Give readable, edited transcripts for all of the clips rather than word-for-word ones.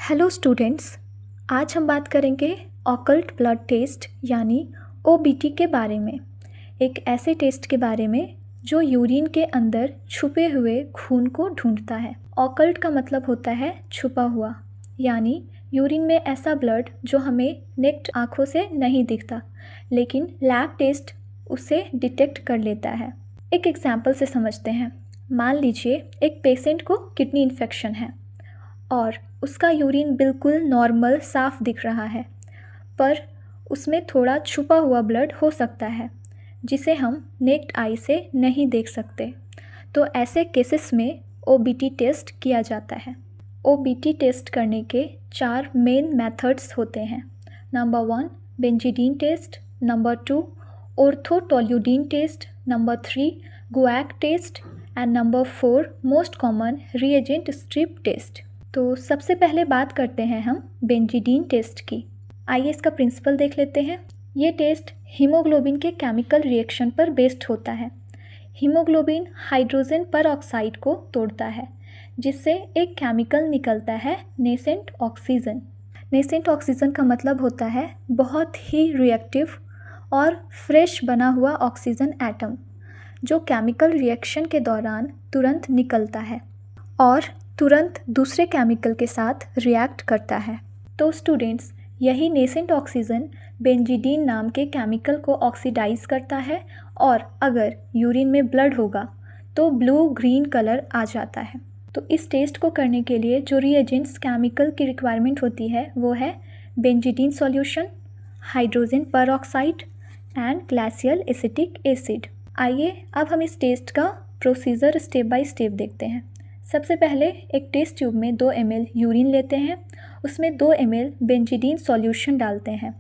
Hello students, आज हम बात करेंगे ऑकल्ट ब्लड टेस्ट यानी ओबीटी के बारे में। एक ऐसे टेस्ट के बारे में जो यूरिन के अंदर छुपे हुए खून को ढूंढता है। ऑकल्ट का मतलब होता है छुपा हुआ, यानी यूरिन में ऐसा ब्लड जो हमें नेक्ड आँखों से नहीं दिखता, लेकिन लैब टेस्ट उसे डिटेक्ट कर लेता है। एक एग्जाम्पल से समझते हैं। मान लीजिए एक पेशेंट को किडनी इन्फेक्शन है और उसका यूरिन बिल्कुल नॉर्मल साफ दिख रहा है, पर उसमें थोड़ा छुपा हुआ ब्लड हो सकता है जिसे हम नेक्ड आई से नहीं देख सकते। तो ऐसे केसेस में ओबीटी टेस्ट किया जाता है। ओबीटी टेस्ट करने के 4 मेन मेथड्स होते हैं। Number 1 benzidine test, number 2 orthotoluidine test, number 3 guaiac test and number 4 most common reagent strip test. तो सबसे पहले बात करते हैं हम बेंजीडीन टेस्ट की। आइए इसका प्रिंसिपल देख लेते हैं। ये टेस्ट हीमोग्लोबिन के केमिकल रिएक्शन पर बेस्ड होता है। हीमोग्लोबिन हाइड्रोजन परऑक्साइड को तोड़ता है, जिससे एक केमिकल निकलता है नेसेंट ऑक्सीजन। नेसेंट ऑक्सीजन का मतलब होता है बहुत ही रिएक्टिव और फ्रेश बना हुआ ऑक्सीजन एटम, जो केमिकल रिएक्शन के दौरान तुरंत निकलता है और तुरंत दूसरे केमिकल के साथ रिएक्ट करता है। तो स्टूडेंट्स, यही नेसेंट ऑक्सीजन बेंजीडीन नाम के केमिकल को ऑक्सीडाइज करता है और अगर यूरिन में ब्लड होगा तो ब्लू ग्रीन कलर आ जाता है। तो इस टेस्ट को करने के लिए जो रिएजेंट्स केमिकल की रिक्वायरमेंट होती है वो है benzidine solution, hydrogen peroxide and glacial acetic acid. आइए अब हम इस टेस्ट का प्रोसीजर स्टेप बाय स्टेप देखते हैं। सबसे पहले एक टेस्ट ट्यूब में 2 ml यूरिन लेते हैं, उसमें 2 ml बेंजीडीन सॉल्यूशन डालते हैं,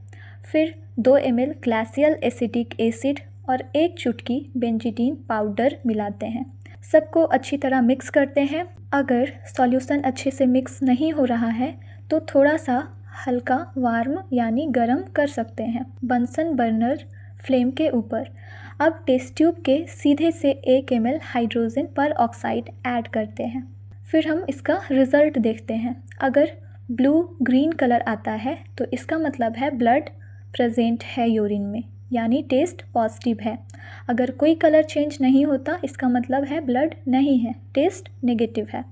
फिर 2 ml ग्लेशियल एसिटिक एसिड और 1 चुटकी बेंजीडीन पाउडर मिलाते हैं। सबको अच्छी तरह मिक्स करते हैं। अगर सॉल्यूशन अच्छे से मिक्स नहीं हो रहा है तो थोड़ा सा हल्का वार्म यानी गर्म कर सकते हैं बंसन बर्नर फ्लेम के ऊपर। अब टेस्ट ट्यूब के सीधे से 1 ml हाइड्रोजन परऑक्साइड ऐड करते हैं। फिर हम इसका रिज़ल्ट देखते हैं। अगर ब्लू ग्रीन कलर आता है तो इसका मतलब है ब्लड प्रेजेंट है यूरिन में, यानी टेस्ट पॉजिटिव है। अगर कोई कलर चेंज नहीं होता इसका मतलब है ब्लड नहीं है, टेस्ट नेगेटिव है।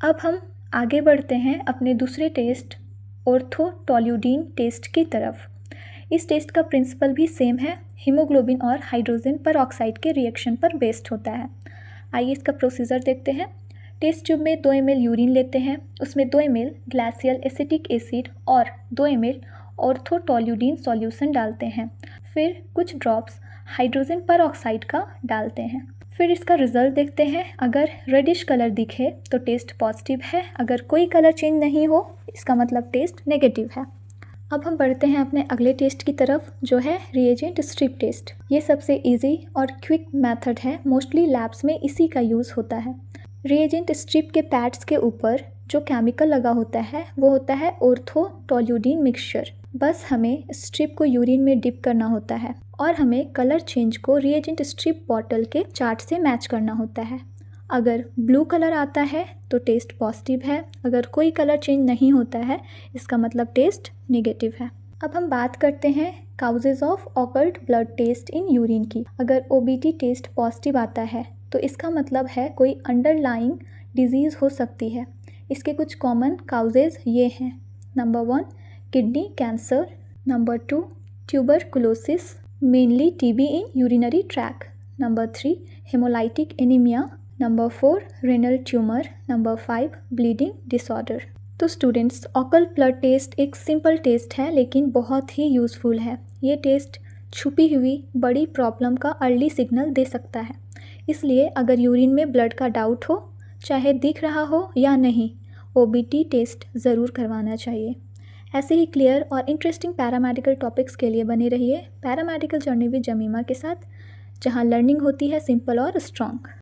अब हम आगे बढ़ते हैं अपने दूसरे टेस्ट ऑर्थोटोल्यूडीन टेस्ट की तरफ। इस टेस्ट का प्रिंसिपल भी सेम है, हीमोग्लोबिन और हाइड्रोजन परऑक्साइड के रिएक्शन पर बेस्ड होता है। आइए इसका प्रोसीजर देखते हैं। टेस्ट ट्यूब में 2 ml यूरिन लेते हैं, उसमें 2 ml ग्लेशियल एसिटिक एसिड और 2 ml ऑर्थोटोल्यूडीन सॉल्यूशन डालते हैं, फिर कुछ ड्रॉप्स हाइड्रोजन परऑक्साइड का डालते हैं। फिर इसका रिजल्ट देखते हैं। अगर रेडिश कलर दिखे तो टेस्ट पॉजिटिव है, अगर कोई कलर चेंज नहीं हो इसका मतलब टेस्ट नेगेटिव है। अब हम बढ़ते हैं अपने अगले टेस्ट की तरफ, जो है रिएजेंट स्ट्रिप टेस्ट। ये सबसे इजी और क्विक मेथड है, मोस्टली लैब्स में इसी का यूज़ होता है। रिएजेंट स्ट्रिप के पैड्स के ऊपर जो केमिकल लगा होता है वो होता है ऑर्थोटोल्यूडीन मिक्सचर। बस हमें स्ट्रिप को यूरिन में डिप करना होता है और हमें कलर चेंज को रिएजेंट स्ट्रिप बॉटल के चार्ट से मैच करना होता है। अगर ब्लू कलर आता है तो टेस्ट पॉजिटिव है, अगर कोई कलर चेंज नहीं होता है इसका मतलब टेस्ट नेगेटिव है। अब हम बात करते हैं causes of occult blood test in urine की। अगर ओबीटी टेस्ट पॉजिटिव आता है तो इसका मतलब है कोई अंडरलाइंग डिजीज़ हो सकती है। इसके कुछ कॉमन काउजेज ये हैं। Number 1 kidney cancer, number 2 tuberculosis mainly TB इन urinary track, number 3 haemolytic anaemia, number 4 renal tumour, number 5 bleeding disorder. तो स्टूडेंट्स, ऑकल्ट ब्लड टेस्ट एक सिंपल टेस्ट है लेकिन बहुत ही यूज़फुल है। ये टेस्ट छुपी हुई बड़ी प्रॉब्लम का अर्ली सिग्नल दे सकता है। इसलिए अगर यूरिन में ब्लड का डाउट हो, चाहे दिख रहा हो या नहीं, ओबीटी टेस्ट ज़रूर करवाना चाहिए। ऐसे ही क्लियर और इंटरेस्टिंग पैरामेडिकल टॉपिक्स के लिए बने रहिए पैरामेडिकल जर्नी विद जमीमा के साथ, जहाँ लर्निंग होती है सिंपल और स्ट्रॉन्ग।